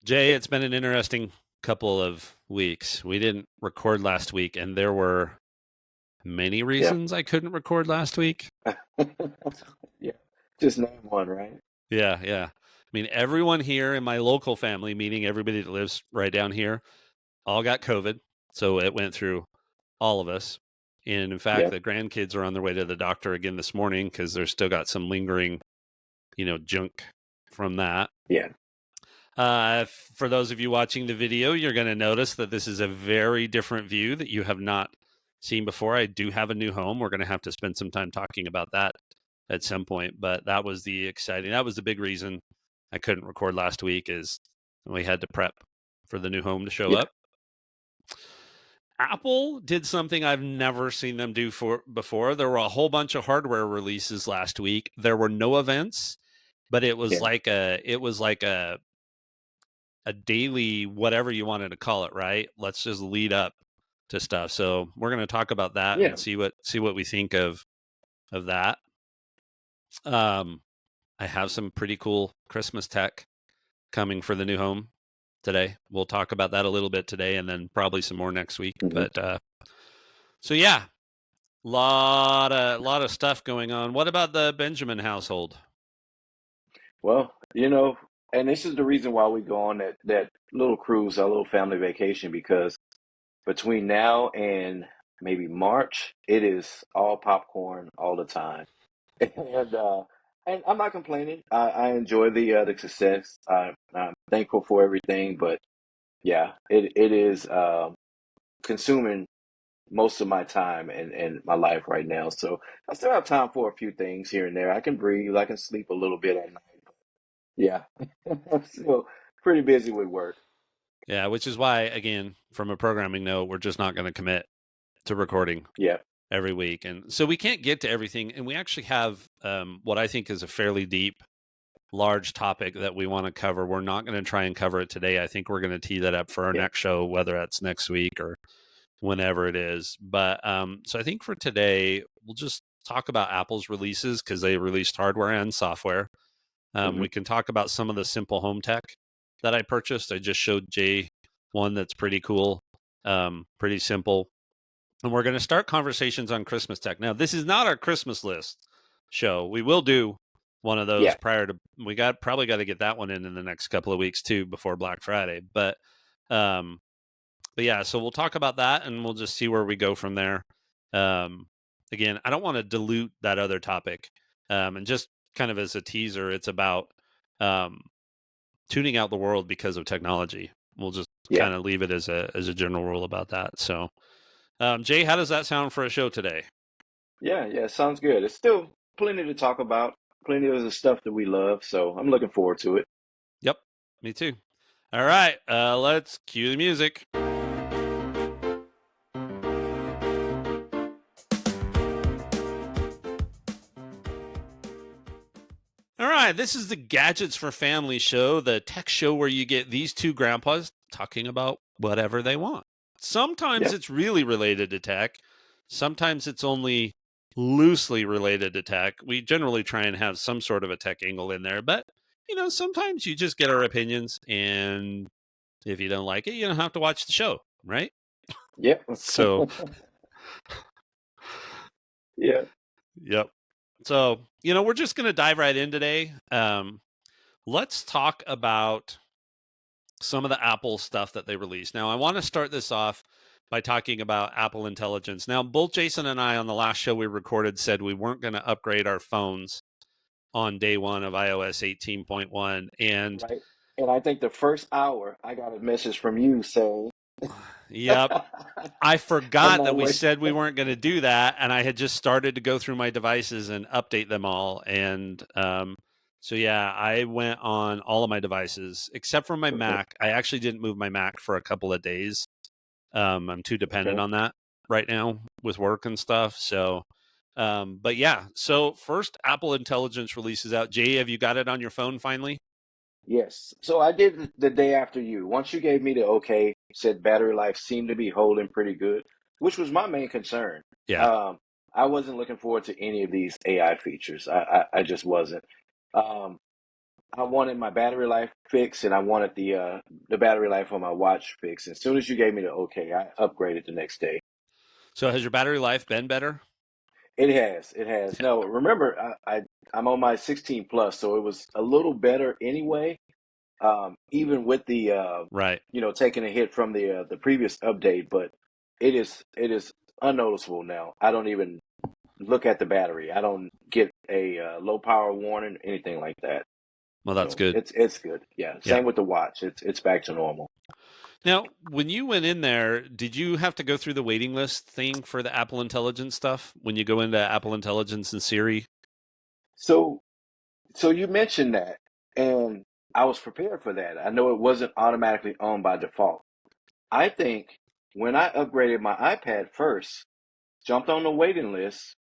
Jay, it's been an interesting couple of weeks. We didn't record last week, and there were many Yeah. reasons I couldn't record last week. Yeah. Just name one, right? Yeah. I mean, everyone here in my local family, meaning everybody that lives right down here, all got COVID. So it went through all of us. And in fact, Yeah. the grandkids are on their way to the doctor again this morning because they're still got some lingering, junk from that. Yeah. For those of you watching the video, you're going to notice that this is a very different view that you have not seen before. I do have a new home. We're going to have to spend some time talking about that at some point, but that was the big reason I couldn't record last week is we had to prep for the new home to show Yeah. up. Apple did something I've never seen them do before. There were a whole bunch of hardware releases last week. There were no events, but it was Yeah. like a daily whatever you wanted to call it, right? Let's just lead up to stuff. So we're going to talk about that Yeah. and see what we think of that. I have some pretty cool Christmas tech coming for the new home today. We'll talk about that a little bit today, and then probably some more next week. hmm But so yeah, lot of stuff going on. What about the Benjamin household? Well, and this is the reason why we go on that little cruise, our little family vacation, because between now and maybe March, it is all popcorn all the time. And and I'm not complaining. I enjoy the success. I'm thankful for everything, but yeah, it is consuming most of my time and my life right now. So I still have time for a few things here and there. I can breathe. I can sleep a little bit at night. Yeah, I'm still pretty busy with work. Yeah, which is why, again, from a programming note, we're just not going to commit to recording Yeah, every week. And so we can't get to everything. And we actually have what I think is a fairly deep, large topic that we want to cover. We're not going to try and cover it today. I think we're going to tee that up for our yeah, next show, whether that's next week or whenever it is. But so I think for today, we'll just talk about Apple's releases because they released hardware and software. hmm We can talk about some of the simple home tech that I purchased. I just showed Jay one that's pretty cool, pretty simple. And we're going to start conversations on Christmas tech. Now, this is not our Christmas list show. We will do one of those yeah, prior to probably got to get that one in the next couple of weeks too before Black Friday. Um but yeah, so we'll talk about that and we'll just see where we go from there. Um Again, I don't want to dilute that other topic. And just kind of as a teaser, it's about um tuning out the world because of technology. We'll just yeah, kind of leave it as a general rule about that. So Jay, how does that sound for a show today? yeah, yeah. Sounds good. It's still plenty to talk about. Plenty of the stuff that we love. So I'm looking forward to it. Yep, me too. All right, let's cue the music. All right, this is the Gadgets for Family show, the tech show where you get these two grandpas talking about whatever they want. Sometimes Yeah, it's really related to tech, sometimes it's only loosely related to tech. We generally try and have some sort of a tech angle in there, but sometimes you just get our opinions, and if you don't like it, you don't have to watch the show, right? yeah, So, yeah, yep. So, we're just going to dive right in today. Let's talk about some of the Apple stuff that they released. Now, I want to start this off by talking about Apple Intelligence. Now, both Jason and I on the last show we recorded said we weren't going to upgrade our phones on day one of iOS 18.1. And right. And I think the first hour, I got a message from you saying, yep, I I'm forgot that not we waiting. said we weren't going to do that. And I had just started to go through my devices and update them all. And so, yeah, I went on all of my devices except for my Mhm. Mac. I actually didn't move my Mac for a couple of days. I'm too dependent Okay. on that right now with work and stuff. So, but yeah, so first Apple Intelligence releases out. Jay, have you got it on your phone finally? Yes. So I did the day after you. Once you gave me the okay, said battery life seemed to be holding pretty good, which was my main concern. Yeah. Um, I wasn't looking forward to any of these AI features. I just wasn't. Um, I wanted my battery life fixed, and I wanted the battery life on my watch fixed. As soon as you gave me the okay, I upgraded the next day. So has your battery life been better? It has, it has. Yeah. No, remember, I'm on my 16 plus, so it was a little better anyway. Even with the Right. taking a hit from the previous update, but it is unnoticeable now. I don't even look at the battery. I don't get a low power warning, anything like that. Well, that's So good. it's good. Yeah. Yeah. Same with the watch. It's back to normal. Now, when you went in there, did you have to go through the waiting list thing for the Apple Intelligence stuff when you go into Apple Intelligence and Siri? So so you mentioned that, and I was prepared for that. I know it wasn't automatically on by default. I think when I upgraded my iPad first, jumped on the waiting list,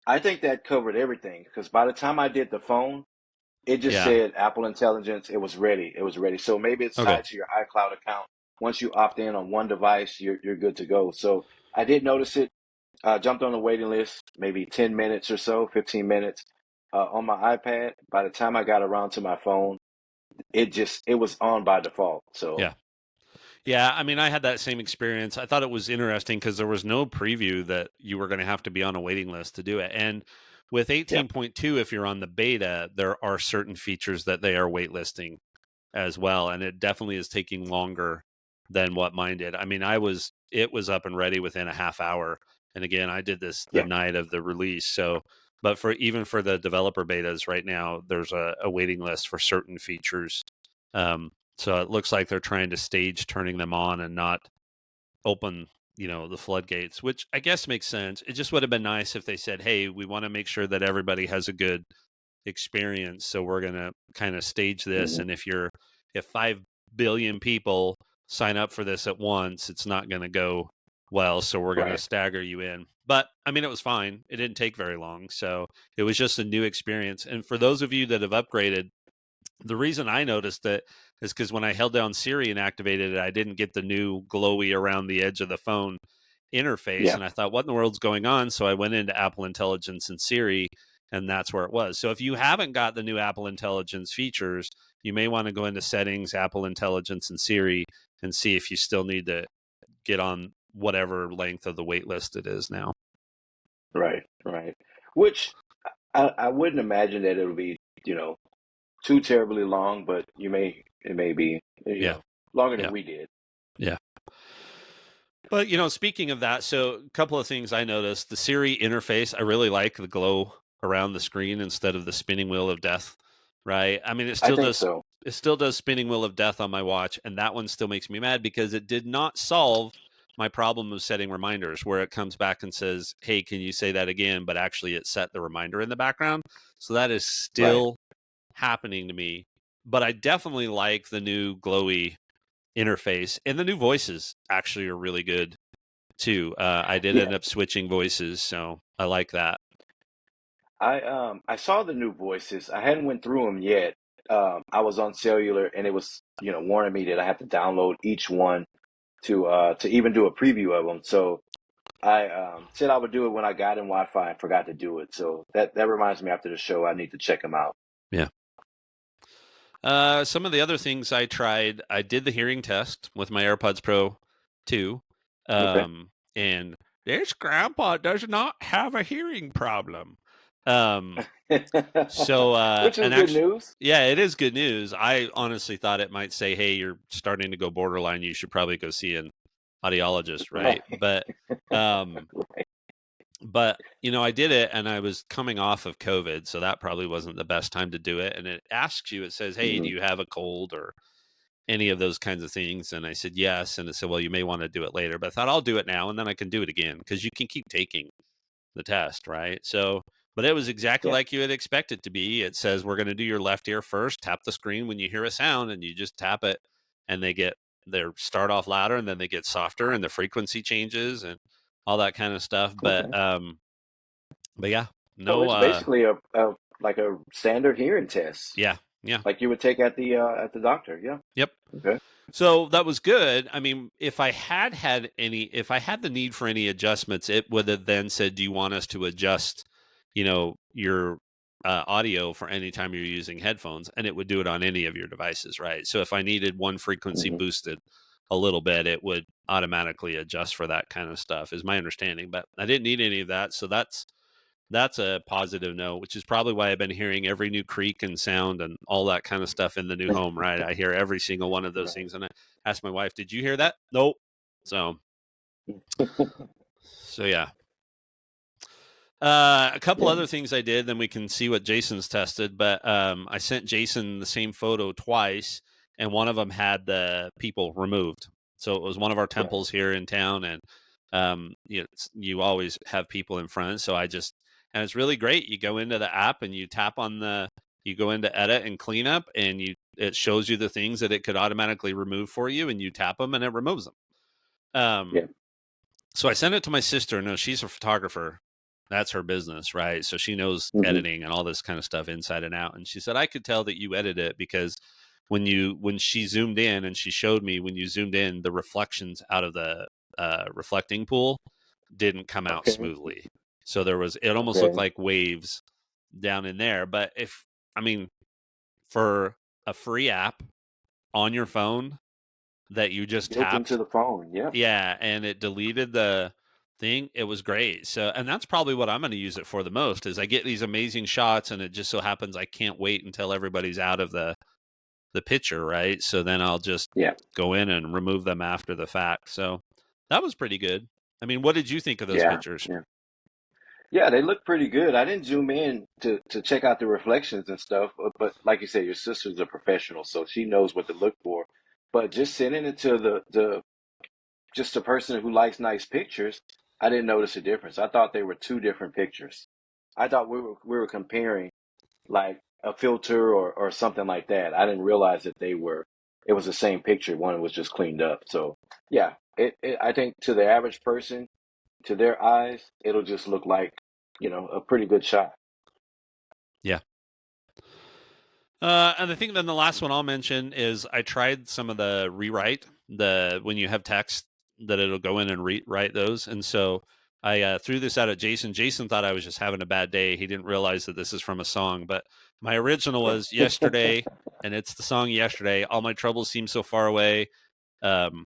I think that covered everything because by the time I did the phone, it just Yeah. said Apple Intelligence. It was ready. It was ready. So maybe it's Okay. tied to your iCloud account. Once you opt in on one device, you're good to go. So I did notice it. Jumped on the waiting list, maybe 10 minutes or so, 15 minutes on my iPad. By the time I got around to my phone, it was on by default. So Yeah. Yeah, I mean, I had that same experience. I thought it was interesting because there was no preview that you were going to have to be on a waiting list to do it. And with yeah, 18.2, if you're on the beta, there are certain features that they are waitlisting as well, and it definitely is taking longer than what mine did. I mean, it was up and ready within a half hour. And again, I did this the yeah, night of the release. So, but for even for the developer betas right now, there's a waiting list for certain features. So it looks like they're trying to stage turning them on and not open, the floodgates, which I guess makes sense. It just would have been nice if they said, "Hey, we want to make sure that everybody has a good experience, so we're going to kind of stage this, hmm and if 5 billion people sign up for this at once, it's not going to go well, so we're going to right, stagger you in." But I mean, it was fine. It didn't take very long, so it was just a new experience. And for those of you that have upgraded, the reason I noticed it is because when I held down Siri and activated it, I didn't get the new glowy around the edge of the phone interface. yeah, And I thought, what in the world's going on? So I went into Apple Intelligence and Siri, and that's where it was. So if you haven't got the new Apple Intelligence features, you may want to go into settings, Apple Intelligence, and Siri and see if you still need to get on whatever length of the wait list it is now. right, right. Which I wouldn't imagine that it'll be you know too terribly long, but it may be Yeah. longer than Yeah. we did. Yeah. But speaking of that, so a couple of things I noticed. The Siri interface, I really like the glow around the screen instead of the spinning wheel of death. Right? I mean, I think so. it still does spinning wheel of death on my watch, and that one still makes me mad because it did not solve my problem of setting reminders where it comes back and says, "Hey, can you say that again?" But actually it set the reminder in the background. So that is Right. still happening to me. But I definitely like the new glowy interface, and the new voices actually are really good too. I did Yeah. end up switching voices, so I like that. I saw the new voices. I hadn't went through them yet. I was on cellular, and it was warning me that I have to download each one to even do a preview of them. So I said I would do it when I got in Wi-Fi and forgot to do it. So that reminds me after the show I need to check them out. Yeah. Some of the other things I tried, I did the hearing test with my AirPods Pro 2, Okay. and this grandpa does not have a hearing problem. Um, so, Which is and good actually, news. yeah, it is good news. I honestly thought it might say, "Hey, you're starting to go borderline. You should probably go see an audiologist," Right. right? Um, but I did it, and I was coming off of COVID, so that probably wasn't the best time to do it. And it asks you, it says, "Hey, do hmm you have a cold or any of those kinds of things?" And I said yes, and it said, "Well, you may want to do it later." But I thought I'll do it now, and then I can do it again because you can keep taking the test, right? So, but it was exactly Yeah. like you would expect it to be. It says we're going to do your left ear first. Tap the screen when you hear a sound, and you just tap it, and they start off louder, and then they get softer, and the frequency changes, and all that kind of stuff. Okay. But yeah, So no, it's basically a like a standard hearing test, yeah, yeah, like you would take at the doctor. Yeah. yep. Okay. So that was good. I mean, if I had the need for any adjustments, it would have then said, "Do you want us to adjust, your audio for any time you're using headphones, and it would do it on any of your devices, right? So if I needed one frequency Hmm. boosted a little bit, it would automatically adjust for that kind of stuff, is my understanding. But I didn't need any of that, so that's a positive note, which is probably why I've been hearing every new creak and sound and all that kind of stuff in the new home, right? I hear every single one of those Right. things, and I ask my wife, "Did you hear that?" Nope. So yeah. A couple Yeah. other things I did, then we can see what Jason's tested. But I sent Jason the same photo twice, and one of them had the people removed. So it was one of our Right. temples here in town, and you always have people in front. So and it's really great. You go into the app and you tap on you go into edit and cleanup, and it shows you the things that it could automatically remove for you, and you tap them and it removes them. Um, Yeah. so I sent it to my sister. No, she's a photographer. That's her business, right? So she knows Hmm. editing and all this kind of stuff inside and out. And she said, I could tell that you edited it because when she zoomed in and she showed me when you zoomed in, the reflections out of the reflecting pool didn't come out Okay. smoothly. So it almost looked Okay. like waves down in there. But I mean, for a free app on your phone that you just Built into tapped, the phone. Yeah. yeah, and it deleted the thing. It was great. So, and that's probably what I'm going to use it for the most is I get these amazing shots, and it just so happens I can't wait until everybody's out of the picture, right? So then I'll just Yeah. go in and remove them after the fact. So that was pretty good. I mean, what did you think of those Yeah. pictures? Yeah. Yeah, they look pretty good. I didn't zoom in to check out the reflections and stuff, but like you said, your sister's a professional, so she knows what to look for. But just sending it to the just a person who likes nice pictures, I didn't notice a difference. I thought they were two different pictures. I thought we were comparing like a filter or something like that. I didn't realize that it was the same picture. One was just cleaned up. So yeah, I think to the average person, to their eyes, it'll just look like, a pretty good shot. Yeah. And I think then the last one I'll mention is I tried some of the rewrite, the when you have text that it'll go in and rewrite those. And so I threw this out at Jason. Jason thought I was just having a bad day. He didn't realize that this is from a song, but my original was yesterday, and it's the song yesterday. All my troubles seem so far away. Um,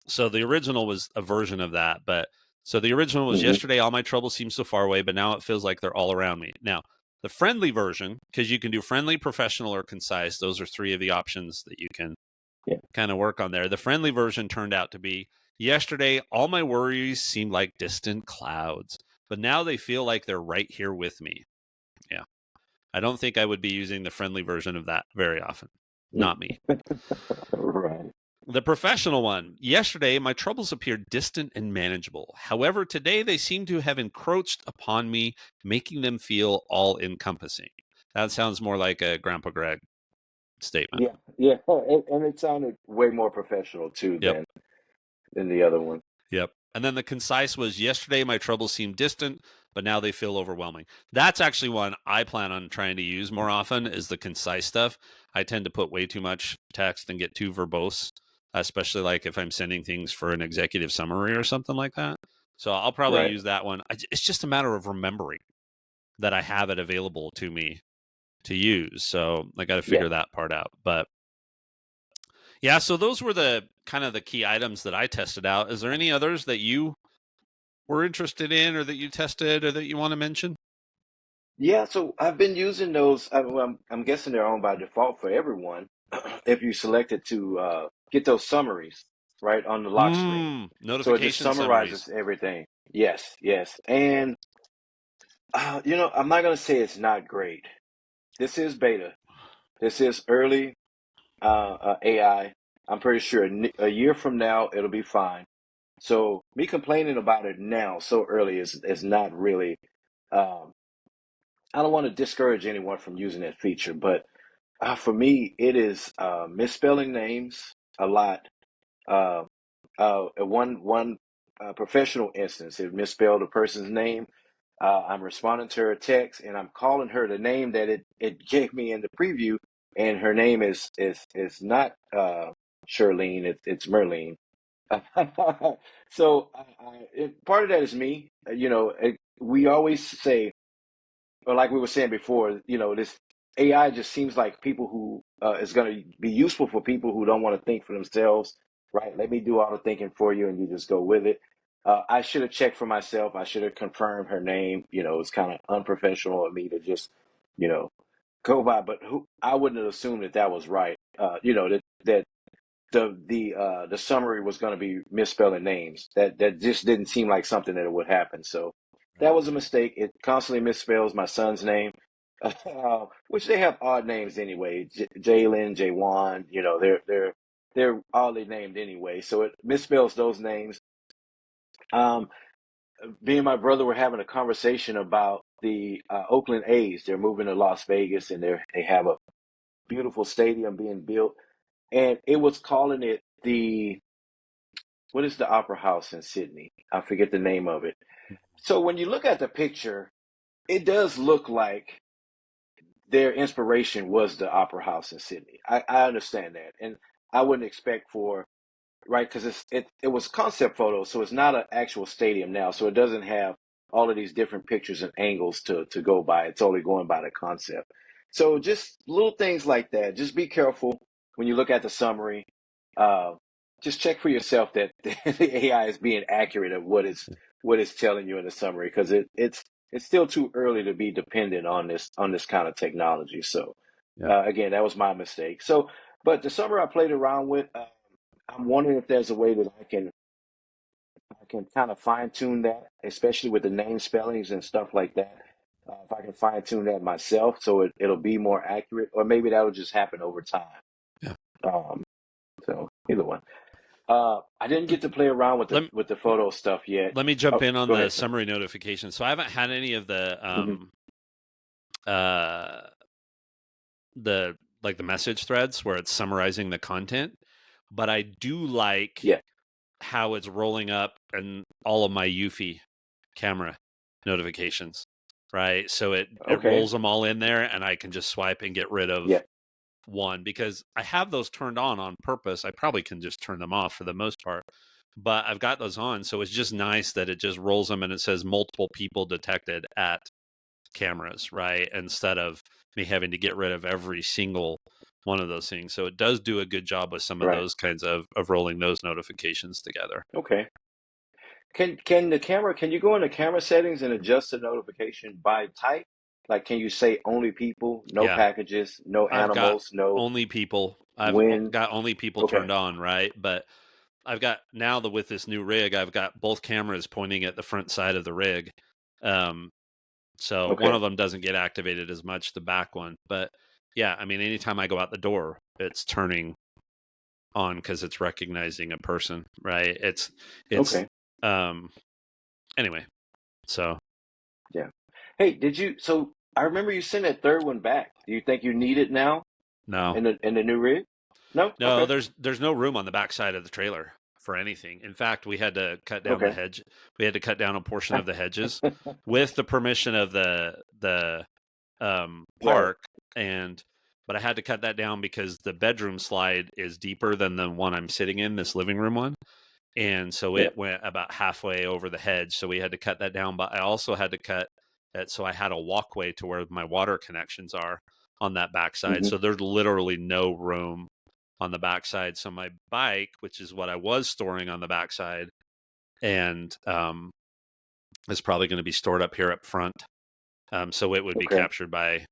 so the original was a version of that, but so the original was Hmm. yesterday, all my troubles seem so far away, but now it feels like they're all around me. Now, the friendly version, because you can do friendly, professional, or concise, those are three of the options that you can Yeah. kind of work on there. The friendly version turned out to be yesterday, all my worries seemed like distant clouds, but now they feel like they're right here with me. Yeah. I don't think I would be using the friendly version of that very often. Not me. Right. The professional one. Yesterday, my troubles appeared distant and manageable. However, today they seem to have encroached upon me, making them feel all encompassing. That sounds more like a Grandpa Greg statement. Yeah. Yeah. And it sounded way more professional too Yep. than the other one. Yep. And then the concise was yesterday, my troubles seemed distant, but now they feel overwhelming. That's actually one I plan on trying to use more often is the concise stuff. I tend to put way too much text and get too verbose, especially like if I'm sending things for an executive summary or something like that. So I'll probably Right. use that one. It's just a matter of remembering that I have it available to me to use. So I got to Yeah. figure that part out. But yeah, so those were the kind of the key items that I tested out. Is there any others that you were interested in or that you tested or that you want to mention? Yeah. So I've been using those. Well, I'm guessing they're on by default for everyone. If you select it to get those summaries right on the lock screen, so it just Notification summaries. summarizes everything. Yes. Yes. And I'm not gonna say it's not great. This is beta. This is early AI. I'm pretty sure a year from now it'll be fine. So me complaining about it now so early is not really. Um, I don't want to discourage anyone from using that feature, but for me, it is misspelling names a lot. Uh, one professional instance, it misspelled a person's name. I'm responding to her text and I'm calling her the name that it gave me in the preview, and her name is not Shirlene, it's Merlene. So part of that is me. We always say or like we were saying before, this AI just seems like people who is going to be useful for people who don't want to think for themselves, right? Let me do all the thinking for you, and you just go with it. I should have checked for myself. I should have confirmed her name. It's kind of unprofessional of me to just, you know, go by. But I wouldn't have assumed that that was right. That the summary was going to be misspelling names. That just didn't seem like something that would happen. So Right. that was a mistake. It constantly misspells my son's name, which they have odd names anyway. Jalen, Jaywan. They're oddly named anyway. So it misspells those names. Um, Me and my brother were having a conversation about the Oakland A's. They're moving to Las Vegas, and they have a beautiful stadium being built, and it was calling it the what is the opera house in Sydney? I forget the name of it. So when you look at the picture, it does look like their inspiration was the opera house in Sydney. I understand that, and I wouldn't expect for right? Because it was concept photos, so it's not an actual stadium now, so it doesn't have all of these different pictures and angles to go by. It's only going by the concept. So just little things like that. Just be careful when you look at the summary. Uh, just check for yourself that the AI is being accurate of what it's telling you in the summary, because it's still too early to be dependent on this kind of technology. So Yeah. again, that was my mistake. So, but the summary I played around with. I'm wondering if there's a way that I can kind of fine tune that, especially with the name spellings and stuff like that. If I can fine tune that myself, so it'll be more accurate, or maybe that'll just happen over time. Yeah. Um, so either one. I didn't get to play around with the Let with the photo stuff yet. let me jump Oh, in on go the ahead, sir. summary notifications. So I haven't had any of Hmm. uh the like the message threads where it's summarizing the content, but I do like Yeah. how it's rolling up and all of my Eufy camera notifications, right? So it Okay. rolls them all in there, and I can just swipe and get rid of Yeah. one because I have those turned on purpose. I probably can just turn them off for the most part, but I've got those on. So it's just nice that it just rolls them and it says multiple people detected at cameras, right? Instead of me having to get rid of every single one of those things. So it does do a good job with some of Right. those kinds of rolling those notifications together. Okay. Can you go into camera settings and adjust the notification by type? Like, can you say only people, no Yeah, packages, no I've got animals, no only people. wind? Got only people Okay. turned on, right? But I've got now with this new rig, I've got both cameras pointing at the front side of the rig. Um, so one Okay. of them doesn't get activated as much, the back one. But yeah, I mean, anytime I go out the door, it's turning on because it's recognizing a person, right? It's Okay. um anyway. So Yeah. Hey, so I remember you sent that third one back. Do you think you need it now no, in the new rig? No? no, Okay. there's no room on the back side of the trailer for anything. In fact, we had to cut down the Okay. hedge. We had to cut down a portion of the hedges with the permission of the Right. park, and but I had to cut that down because the bedroom slide is deeper than the one I'm sitting in, this living room one. And so Yeah. it went about halfway over the hedge. So we had to cut that down. But I also had to cut it so I had a walkway to where my water connections are on that backside. Hmm. So there's literally no room on the backside. So my bike, which is what I was storing on the backside, and is probably going to be stored up here up front. So it would be Okay. captured by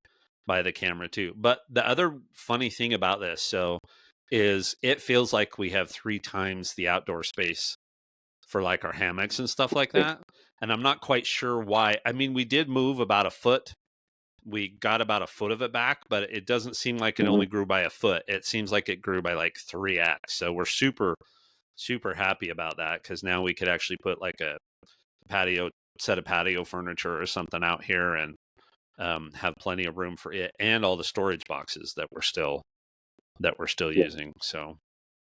the camera too. But the other funny thing about this, is it feels like we have 3 times the outdoor space for like our hammocks and stuff like that. And I'm not quite sure why. I mean, we did move about a foot. We got about a foot of it back, but it doesn't seem like it Hmm. only grew by a foot. It seems like it grew by like 3x. So we're super happy about that because now we could actually put like a patio set of patio furniture or something out here and have plenty of room for it and all the storage boxes that we're still Yeah. using. So,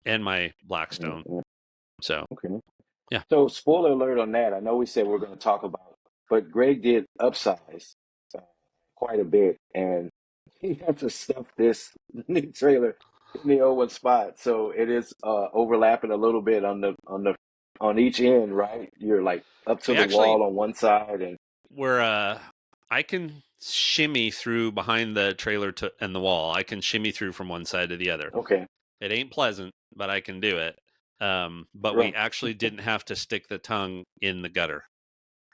and my Yeah. Blackstone. Yeah. So, Okay. yeah. So spoiler alert on that. I know we said we're going to talk about, but Greg did upsize uh, quite a bit, and he had to stuff this new trailer in the old one spot. So it is overlapping a little bit on each end, right? You're like up to We the actually wall on one side, and we're I can shimmy through behind the trailer and the wall. I can shimmy through from one side to the other. Okay. It ain't pleasant, but I can do it. But we Right. actually didn't have to stick the tongue in the gutter,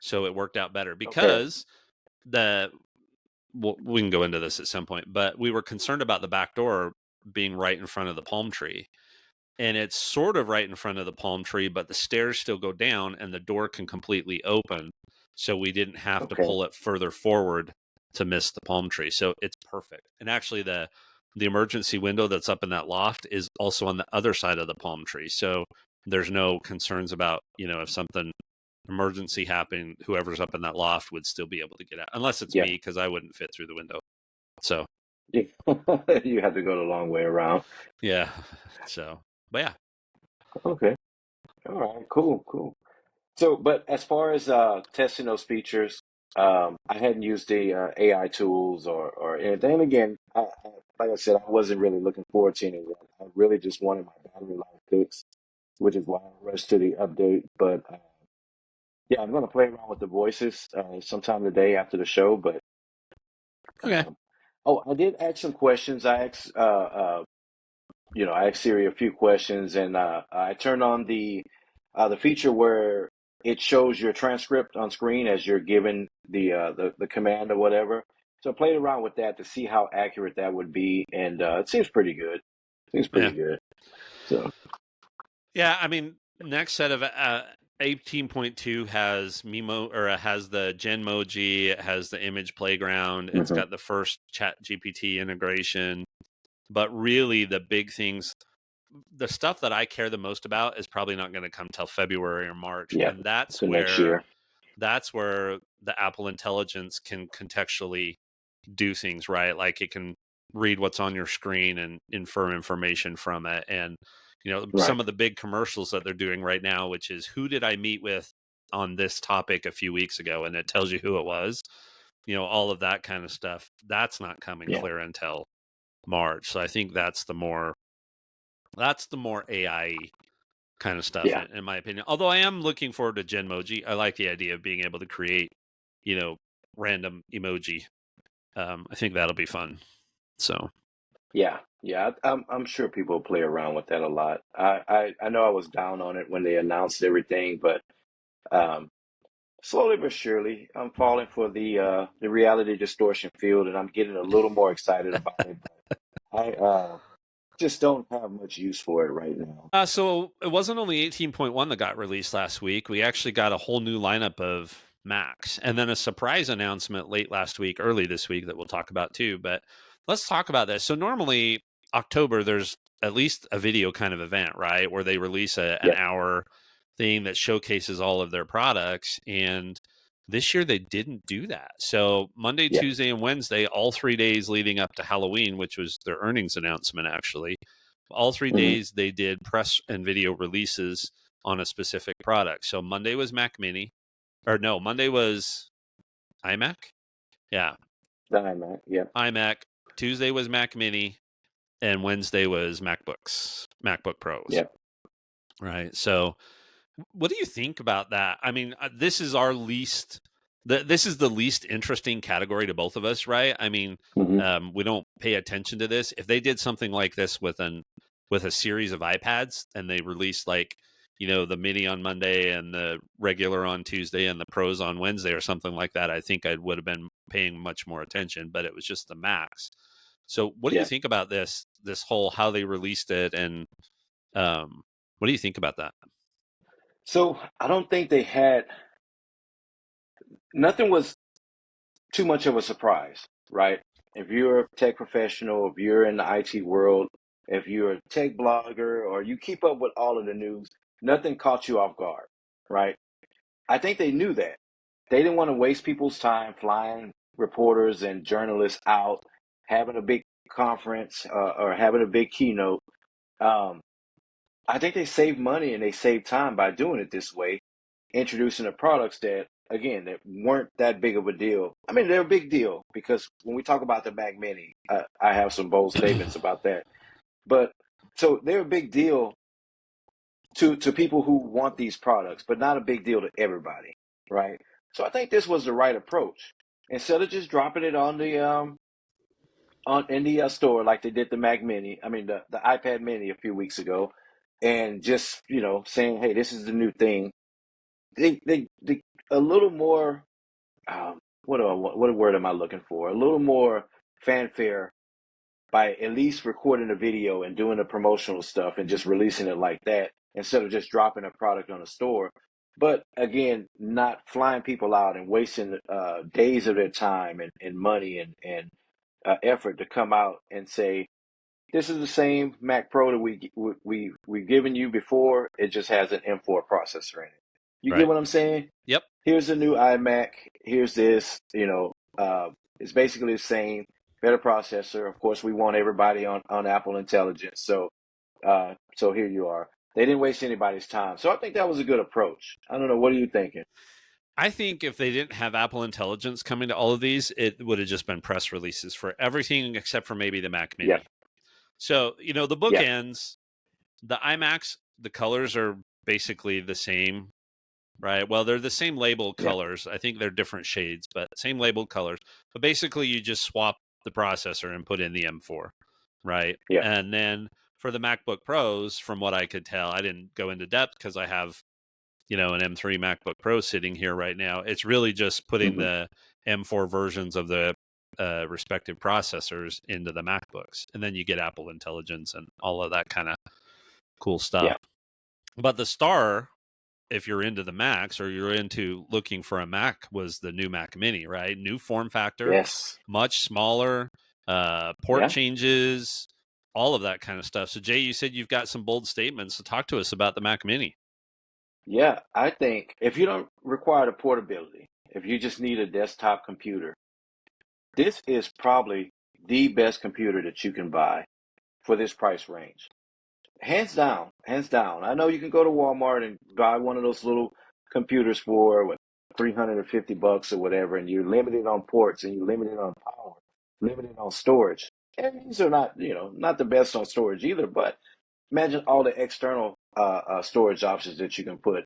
so it worked out better Okay. because the we can go into this at some point, but we were concerned about the back door being right in front of the palm tree. And it's sort of right in front of the palm tree, but the stairs still go down and the door can completely open. So we didn't have to Okay. pull it further forward to miss the palm tree. So it's perfect. And actually the emergency window that's up in that loft is also on the other side of the palm tree. So there's no concerns about, if something emergency happened, whoever's up in that loft would still be able to get out. Unless it's Yeah. me, because I wouldn't fit through the window. So Yeah. You have to go the long way around. yeah. So but yeah. Okay. All right. Cool. Cool. So, but as far as testing those features, I hadn't used the AI tools or anything. And again, like I said, I wasn't really looking forward to any of that. I really just wanted my battery life fixed, which is why I rushed to the update. But yeah, I'm gonna play around with the voices sometime today after the show. But Okay. um, oh, I did ask some questions. I asked Siri a few questions, and I turned on the feature where it shows your transcript on screen as you're given the command or whatever. So I played around with that to see how accurate that would be, and it seems pretty good. Seems Yeah. pretty good. So, Yeah, I mean, next set of 18.2 has Mimo or has the Genmoji, it has the image playground, it's mhm. got the first Chat GPT integration, but really the big things, the stuff that I care the most about is probably not going to come till February or March, Yeah. and that's So next where year. the Apple Intelligence can contextually do things right. Like it can read what's on your screen and infer information from it. And, Right. some of the big commercials that they're doing right now, which is who did I meet with on this topic a few weeks ago? And it tells you who it was, all of that kind of stuff. That's not coming Yeah. clear until March. So I think that's the more AI kind of stuff Yeah. in my opinion. Although I am looking forward to Genmoji. I like the idea of being able to create, you know, random emoji. I think that'll be fun. So Yeah. Yeah. I'm sure people play around with that a lot. I know I was down on it when they announced everything, but um, slowly but surely, I'm falling for the reality distortion field, and I'm getting a little more excited about it. But I just don't have much use for it right now. So it wasn't only 18.1 that got released last week. We actually got a whole new lineup of Macs and then a surprise announcement late last week, early this week that we'll talk about too. But let's talk about this. So normally October, there's at least a video kind of event, right? Where they release an Yep. hour thing that showcases all of their products. And this year they didn't do that. So Monday, Yeah. Tuesday, and Wednesday, all 3 days leading up to Halloween, which was their earnings announcement, actually all three Hmm. days they did press and video releases on a specific product. So Monday was Mac Mini, or no, Monday was iMac. Yeah, The iMac. Yep. iMac. Tuesday was Mac Mini, and Wednesday was MacBook Pros. Yep. Right. So what do you think about that? I mean, this is our least. This is the least interesting category to both of us, right? I mean, Hmm. we don't pay attention to this. If they did something like this with a series of iPads and they released like the mini on Monday and the regular on Tuesday and the Pros on Wednesday or something like that, I think I would have been paying much more attention. But it was just the Macs. So, what do you Yeah. think about this whole how they released it, and what do you think about that? So I don't think they had nothing was too much of a surprise, right? If you're a tech professional, if you're in the IT world, if you're a tech blogger, or you keep up with all of the news, nothing caught you off guard, right? I think they knew that. They didn't want to waste people's time flying reporters and journalists out, having a big conference or having a big keynote. Um, I think they saved money and they saved time by doing it this way, introducing the products that, again, that weren't that big of a deal. I mean, they're a big deal because when we talk about the Mac Mini, I have some bold statements about that. But so they're a big deal to people who want these products, but not a big deal to everybody, right? So I think this was the right approach. instead of just dropping it on the on in the store like they did the Mac Mini, I mean the iPad Mini a few weeks ago, and just saying, hey, this is the new thing. They a little more. What word am I looking for? A little more fanfare by at least recording a video and doing the promotional stuff and just releasing it like that instead of just dropping a product on a store. But again, not flying people out and wasting days of their time and money and effort to come out and say, this is the same Mac Pro that we've given you before. It just has an M4 processor in it. You get Right. what I'm saying? Yep. Here's a new iMac. Here's this. It's basically the same, better processor. Of course, we want everybody on Apple Intelligence. So here you are. They didn't waste anybody's time. So I think that was a good approach. I don't know. What are you thinking? I think if they didn't have Apple Intelligence coming to all of these, it would have just been press releases for everything except for maybe the Mac Yeah, Mini. So, the yeah, bookends, the iMacs, the colors are basically the same, right? Well, they're the same label yeah, colors. I think they're different shades, but same labeled colors. But basically, you just swap the processor and put in the M4, right? yeah. And then for the MacBook Pros, from what I could tell, I didn't go into depth because I have, an M3 MacBook Pro sitting here right now. It's really just putting Hmm. the M4 versions of the respective processors into the MacBooks. And then you get Apple Intelligence and all of that kind of cool stuff. Yeah. But the star, if you're into the Macs or you're into looking for a Mac, was the new Mac Mini, right? New form factor, Yes. much smaller, port Yeah. changes, all of that kind of stuff. So, Jay, you said you've got some bold statements. So, talk to us about the Mac Mini. Yeah. I think if you don't require the portability, if you just need a desktop computer, this is probably the best computer that you can buy for this price range. Hands down, hands down. I know you can go to Walmart and buy one of those little computers for what, $350 or whatever, and you're limited on ports and you're limited on power, limited on storage. And these are not, not the best on storage either, but imagine all the external storage options that you can put.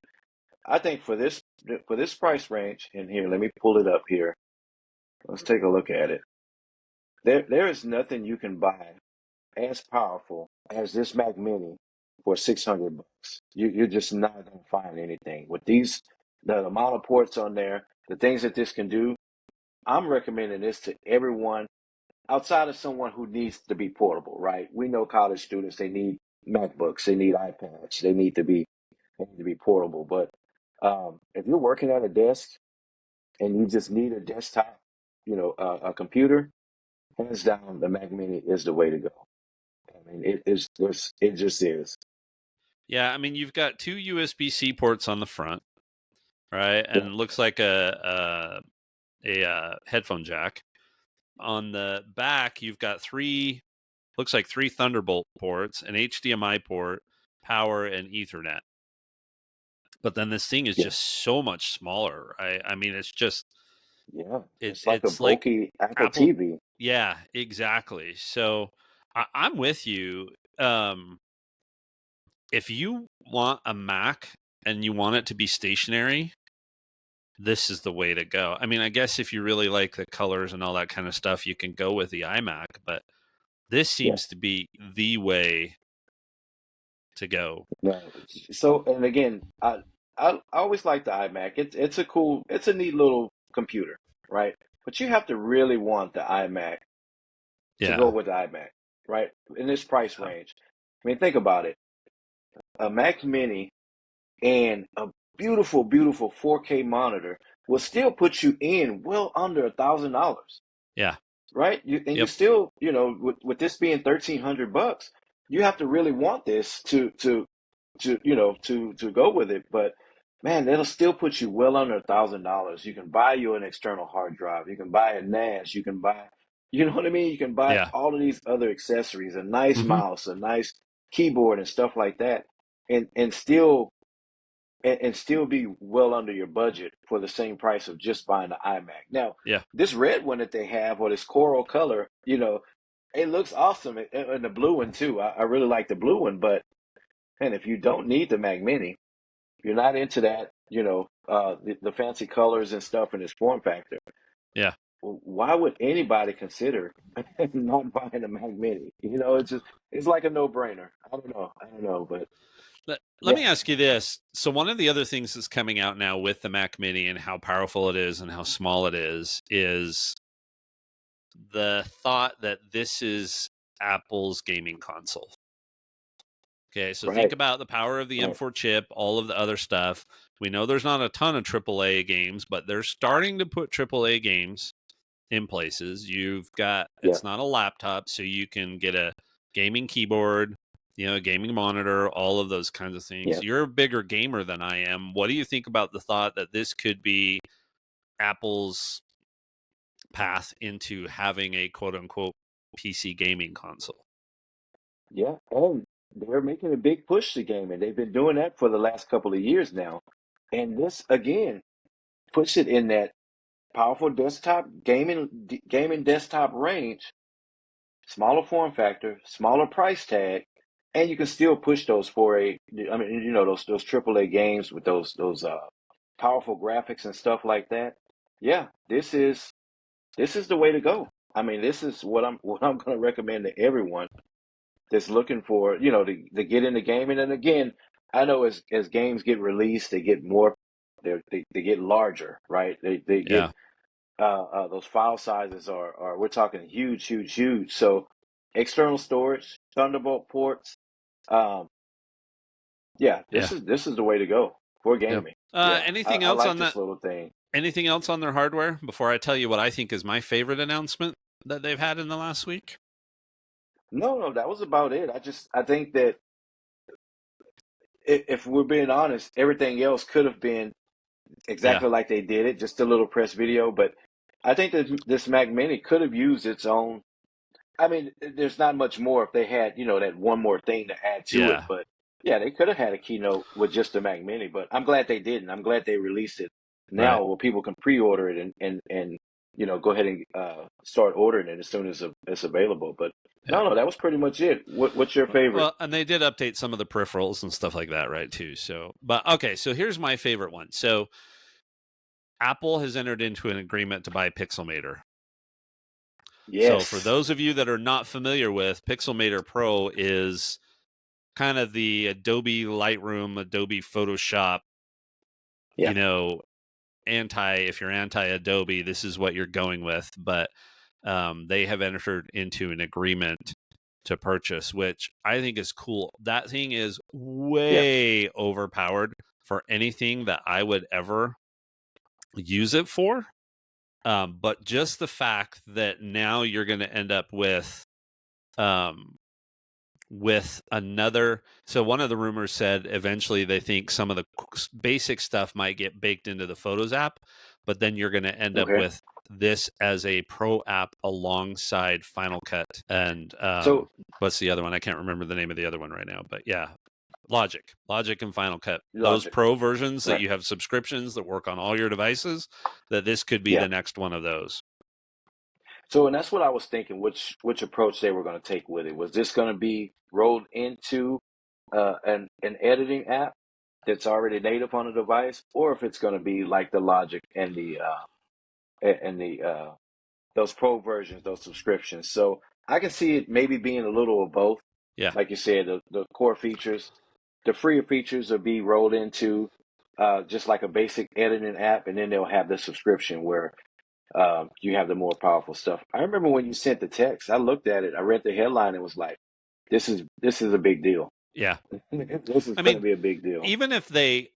I think for this price range, and here, let me pull it up here. Let's take a look at it. There is nothing you can buy as powerful as this Mac Mini for $600. You're just not gonna find anything with the amount of ports on there, the things that this can do. I'm recommending this to everyone outside of someone who needs to be portable, right? We know college students, they need MacBooks, they need iPads, they need to be portable. But if you're working at a desk and you just need a desktop, a computer, hands down, the Mac Mini is the way to go. I mean, it just is. Yeah, I mean, you've got two USB-C ports on the front, right? Yeah, And it looks like a headphone jack. On the back, you've got looks like three Thunderbolt ports, an HDMI port, power, and Ethernet. But then this thing is yeah, just so much smaller. I mean, yeah. it It's like a it's like bulky Apple Apple. TV. Yeah, exactly. So I'm with you. Um, if you want a Mac and you want it to be stationary, this is the way to go. I mean, I guess if you really like the colors and all that kind of stuff, you can go with the iMac, but this Yeah. seems to be the way to go. No. So, and again, I always like the iMac. It's a neat little computer, right? But you have to really want the iMac to go Yeah. with the iMac, right? In this price Yeah. range. I mean, think about it. A Mac Mini and a beautiful, beautiful 4K monitor will still put you in well under $1,000. Yeah. Right? You Yep. still, with this being $1,300, you have to really want this to go with it. But man, that'll still put you well under $1,000. You can buy you an external hard drive. You can buy a NAS. You can buy, you know what I mean? You can buy Yeah. all of these other accessories, a nice Hmm. mouse, a nice keyboard, and stuff like that, and still be well under your budget for the same price of just buying the iMac. Now, Yeah. this red one that they have, or this coral color, it looks awesome, and the blue one too. I really like the blue one, but man, if you don't need the Mac Mini, you're not into that, the fancy colors and stuff in this form factor. Yeah. why would anybody consider not buying a Mac Mini? It's like a no-brainer. I don't know, but Let me yeah, ask you this. So one of the other things that's coming out now with the Mac Mini and how powerful it is and how small it is the thought that this is Apple's gaming console. Okay, so think right, about the power of the right, M4 chip, all of the other stuff. We know there's not a ton of AAA games, but they're starting to put AAA games in places. You've got, yeah, it's not a laptop, so you can get a gaming keyboard, a gaming monitor, all of those kinds of things. yeah, You're a bigger gamer than I am. What do you think about the thought that this could be Apple's path into having a quote unquote PC gaming console? yeah. And they're making a big push to gaming. They've been doing that for the last couple of years now, and this again puts it in that powerful desktop gaming desktop range, smaller form factor, smaller price tag, and you can still push those for a. I mean, those AAA games with those powerful graphics and stuff like that. Yeah, this is the way to go. I mean, this is what I'm going to recommend to everyone that's looking for, to get into gaming. And again, I know as games get released, they get more, they get larger, right? They get Yeah, those file sizes are we're talking huge, huge, huge. So external storage, Thunderbolt ports, um, yeah, yeah, this is the way to go for yeah. gaming. Yeah, I, Anything I else like on this that? little thing. Anything else on their hardware before I tell you what I think is my favorite announcement that they've had in the last week? No, no, that was about it. I think that if we're being honest, everything else could have been Yeah, exactly like they did it, just a little press video. But I think that this Mac Mini could have used its own. I mean, there's not much more if they had, that one more thing to add to it. yeah, But yeah, they could have had a keynote with just the Mac Mini. But I'm glad they didn't. I'm glad they released it right. now where people can pre-order it and go ahead and start ordering it as soon as it's available. But Yeah. no, that was pretty much it. What's your favorite? Well, and they did update some of the peripherals and stuff like that, right? Too. So, but okay. So here's my favorite one. So Apple has entered into an agreement to buy Pixelmator. So for Yes. those of you that are not familiar with Pixelmator Pro is kind of the Adobe Lightroom, Adobe Photoshop, you Yeah. know, if you're anti Adobe, this is what you're going with. But they have entered into an agreement to purchase, which I think is cool. That thing is Yeah. way overpowered for anything that I would ever use it for. But just the fact that now you're going to end up um, with another. So one of the rumors said eventually they think some of the basic stuff might get baked into the Photos app, but then you're going to end up Okay. with this as a pro app alongside Final Cut and So what's the other one? I can't remember the name of the other one right now, but yeah, Logic and Final Cut. Those Logic. pro versions that Right. you have subscriptions that work on all your devices, that this could be Yeah. the next one of those. So, and that's what I was thinking, which approach they were going to take with it. Was this going to be rolled into an editing app that's already native on the device, or if it's going to be like the Logic and the those pro versions, those subscriptions. So I can see it maybe being a little of both. Yeah, Like you said, the core features, the freer features will be rolled into just like a basic editing app, and then they'll have the subscription where you have the more powerful stuff. I remember when you sent the text, I looked at it, I read the headline, and was like, "This is a big deal. yeah. This is I going to mean, be a big deal." even if they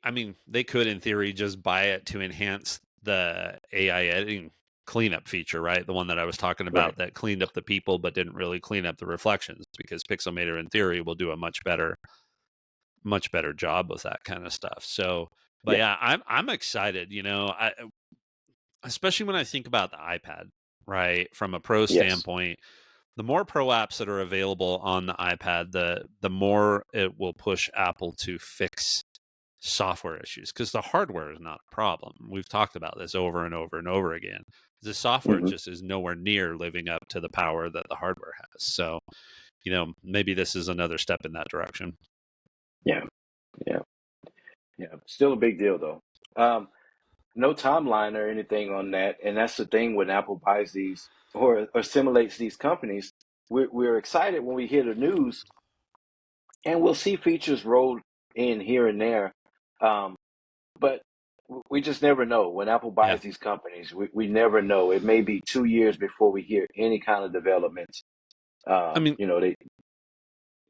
could in theory just buy it to enhance the AI editing cleanup feature, right? The one that I was talking Right. about that cleaned up the people but didn't really clean up the reflections, because Pixelmator in theory will do a much better job with that kind of stuff. So, but Yeah. yeah, I'm excited, especially when I think about the iPad, right? From a pro Yes. standpoint, the more pro apps that are available on the iPad, the more it will push Apple to fix software issues, because the hardware is not a problem. We've talked about this over and over and over again. The software Hmm. just is nowhere near living up to the power that the hardware has. So, maybe this is another step in that direction. Yeah. Yeah. Yeah. Still a big deal though. Um, no timeline or anything on that. And that's the thing when Apple buys these or assimilates these companies. We're excited when we hear the news, and we'll see features rolled in here and there. Um, but we just never know when Apple Yeah. buys these companies. We never know. It may be 2 years before we hear any kind of developments. I mean, They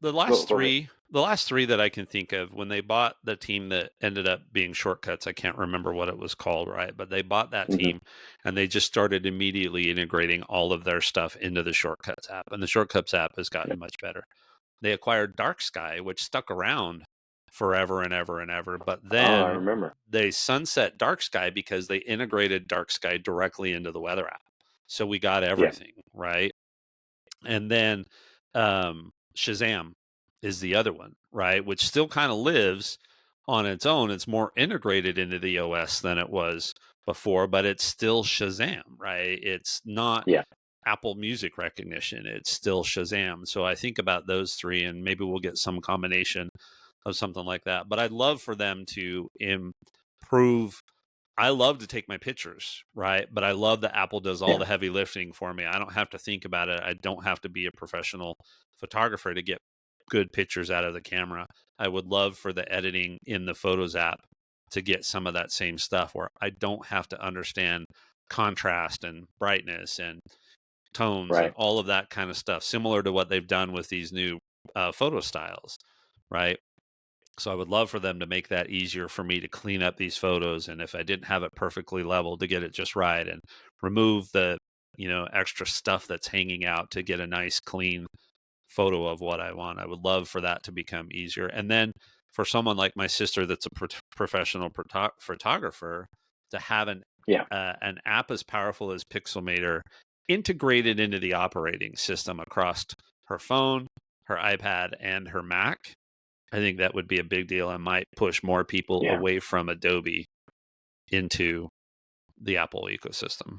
the go ahead. last three that I can think of, when they bought the team that ended up being Shortcuts, I can't remember what it was called, right? But they bought that Hmm. team and they just started immediately integrating all of their stuff into the Shortcuts app. And the Shortcuts app has Yeah. gotten much better. They acquired Dark Sky, which stuck around forever and ever and ever. But Oh, I then remember. they sunset Dark Sky because they integrated Dark Sky directly into the weather app. So we got Yeah, everything, right? And then Shazam is the other one, right? Which still kind of lives on its own. It's more integrated into the OS than it was before, but it's still Shazam, right? It's not yeah, Apple Music recognition. It's still Shazam. So I think about those three, and maybe we'll get some combination of something like that. But I'd love for them to improve. I love to take my pictures, right? But I love that Apple does all yeah, the heavy lifting for me. I don't have to think about it. I don't have to be a professional photographer to get good pictures out of the camera. I would love for the editing in the Photos app to get some of that same stuff where I don't have to understand contrast and brightness and tones and right. all of that kind of stuff, similar to what they've done with these new photo styles, right? So I would love for them to make that easier for me to clean up these photos. And if I didn't have it perfectly leveled, to get it just right and remove the, extra stuff that's hanging out to get a nice clean photo of what I want. I would love for that to become easier. And then for someone like my sister that's a professional photographer, to have Yeah, an app as powerful as Pixelmator integrated into the operating system across her phone, her iPad, and her Mac, I think that would be a big deal and might push more people yeah, away from Adobe into the Apple ecosystem.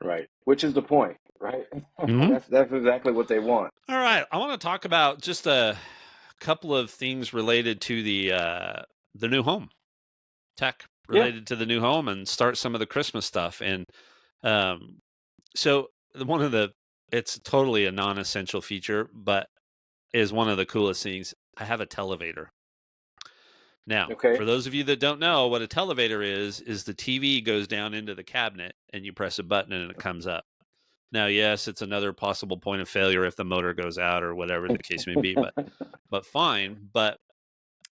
right. Which is the point, right? Hmm. That's exactly what they want. All right, I want to talk about just a couple of things related to the new home, tech Yeah. related to the new home, and start some of the Christmas stuff. And um, so one of the it's totally a non-essential feature, but is one of the coolest things. I have a televator. Now, Okay. for those of you that don't know what a televator is the TV goes down into the cabinet and you press a button and it comes up. Now, yes, it's another possible point of failure if the motor goes out or whatever the case may be, but fine. But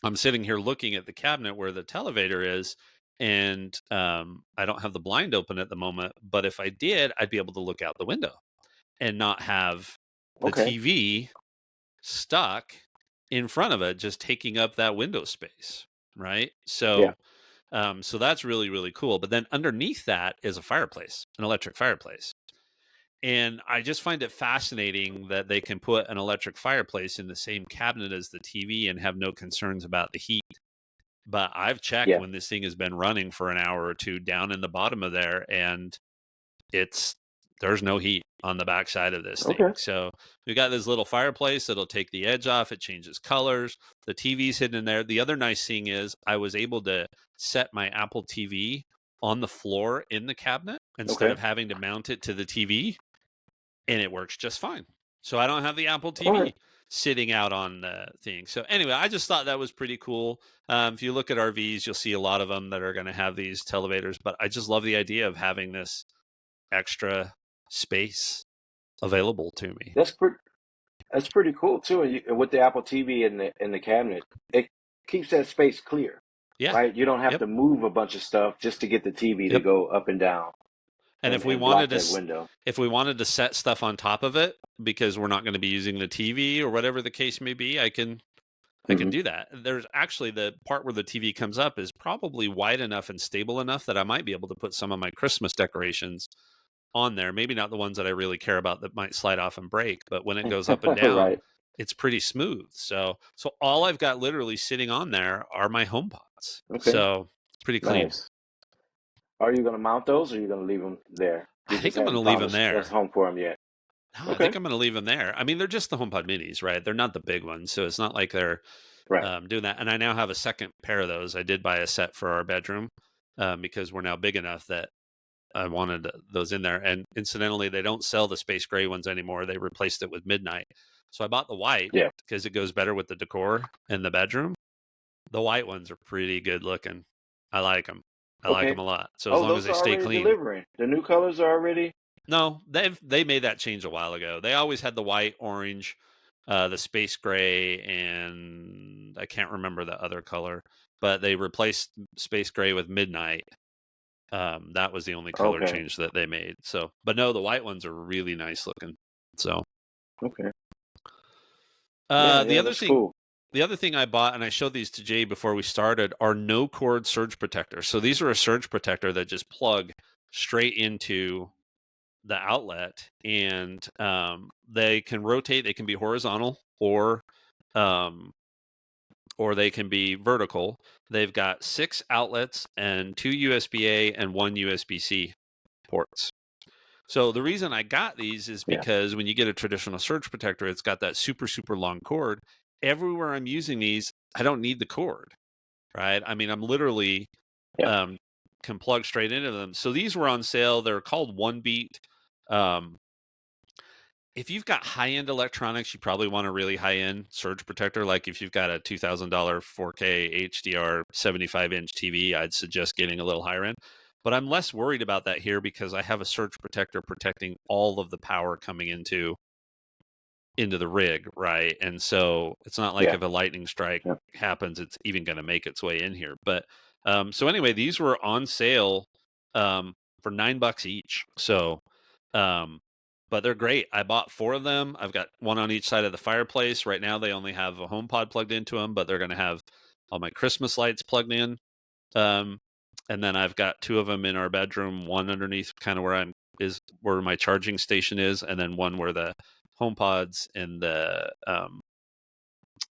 I'm sitting here looking at the cabinet where the televator is, and I don't have the blind open at the moment. But if I did, I'd be able to look out the window and not have the Okay. TV stuck in front of it, just taking up that window space, right? Yeah. So that's really really cool. But then underneath that is a fireplace, an electric fireplace, and I just find it fascinating that they can put an electric fireplace in the same cabinet as the TV and have no concerns about the heat. But I've checked Yeah. when this thing has been running for an hour or two down in the bottom of there, and it's there's no heat on the backside of this thing. Okay. So we got this little fireplace that'll take the edge off. It changes colors. The TV's hidden in there. The other nice thing is I was able to set my Apple TV on the floor in the cabinet instead Okay. of having to mount it to the TV, and it works just fine. So I don't have the Apple All right. TV sitting out on the thing. So anyway, I just thought that was pretty cool. If you look at RVs, you'll see a lot of them that are going to have these televators. But I just love the idea of having this extra space available to me. That's pretty. That's pretty cool too. And with the Apple TV in the cabinet, it keeps that space clear, Yeah. right? You don't have Yep. to move a bunch of stuff just to get the TV to Yep. go up and down And if we and wanted block to, that window. if we wanted to set stuff on top of it because we're not going to be using the TV or whatever the case may be, I can Hmm. do that. There's actually the part where the TV comes up is probably wide enough and stable enough that I might be able to put some of my Christmas decorations on there. Maybe not the ones that I really care about that might slide off and break, but when it goes up and down, Right. it's pretty smooth. So all I've got literally sitting on there are my home pods. Okay. So it's pretty clean. Nice. Are you going to mount those, or are you going to leave them there? You I think just I'm going to haven't leave found them a there. home for them yet. No, I think Okay. I'm going to leave them there. I mean, they're just the HomePod minis, right? They're not the big ones. So it's not like they're Right. doing that. And I now have a second pair of those. I did buy a set for our bedroom. because we're now big enough that I wanted those in there. And incidentally, they don't sell the space gray ones anymore. They replaced it with midnight. So I bought the white Yeah. because it goes better with the decor in the bedroom. The white ones are pretty good looking. I like them. I like them Okay. a lot. So as Oh, long as those they are stay already clean. delivering. The new colors are already. No, they made that change a while ago. They always had the white, orange, the space gray, and I can't remember the other color, but they replaced space gray with midnight. That was the only color Okay. change that they made. So, but no, the white ones are really nice looking. So, Okay. Yeah. the Yeah. other That's thing, cool. the other thing I bought, and I showed these to Jay before we started, are no cord surge protectors. So these are a surge protector that just plug straight into the outlet, and they can rotate. They can be horizontal um, or they can be vertical. They've got 6 outlets and 2 USB-A and 1 USB-C ports. So the reason I got these is Yeah. because when you get a traditional surge protector, it's got that super, super long cord. Everywhere I'm using these, I don't need the cord, right? I mean, I'm literally Yeah. um, can plug straight into them. So these were on sale. They're called One Beat. Um, if you've got high-end electronics, you probably want a really high-end surge protector. Like if you've got a $2,000 4K HDR 75-inch TV, I'd suggest getting a little higher end. But I'm less worried about that here because I have a surge protector protecting all of the power coming into the rig, right? And so it's not like Yeah. if a lightning strike Yeah. happens, it's even going to make its way in here. But so anyway, these were on sale for $9 each. So, um, but they're great. I bought 4 of them. I've got one on each side of the fireplace. Right now, they only have a home pod plugged into them, but they're going to have all my Christmas lights plugged in. Um, and then I've got 2 of them in our bedroom, one underneath kind of where my charging station is, and then one where the home pods and the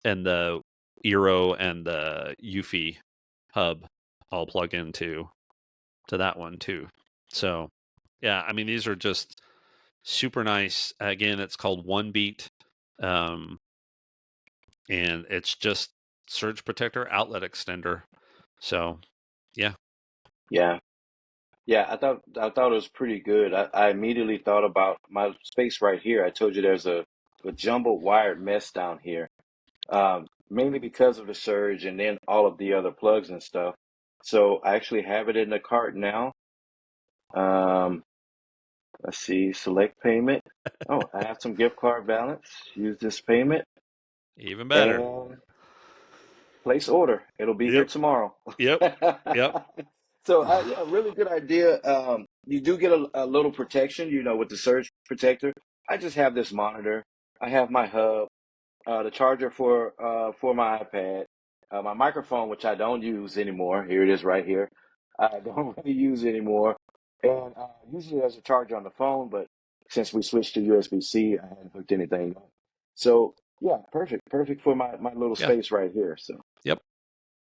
Eero and the Eufy hub all plug into that one too. So yeah, I mean these are just super nice. Again, it's called One Beat, um, and it's just surge protector outlet extender. So yeah, Yeah. Yeah. I thought it was pretty good. I immediately thought about my space right here. I told you there's a jumbled wired mess down here. Mainly because of the surge and then all of the other plugs and stuff. So I actually have it in the cart now. Um, let's see, select payment. Oh, I have some gift card balance. Use this payment even better. and place order. It'll be here Yep, tomorrow. yep, yep. So, yeah, really good idea. You do get a little protection, with the surge protector. I just have this monitor. I have my hub. The charger for my iPad, my microphone, which I don't use anymore. Here it is right here. I don't really use anymore, and usually there's a charger on the phone, but since we switched to USB-C, I hadn't hooked anything up. So yeah, perfect for my little Yeah, space right here. So yep.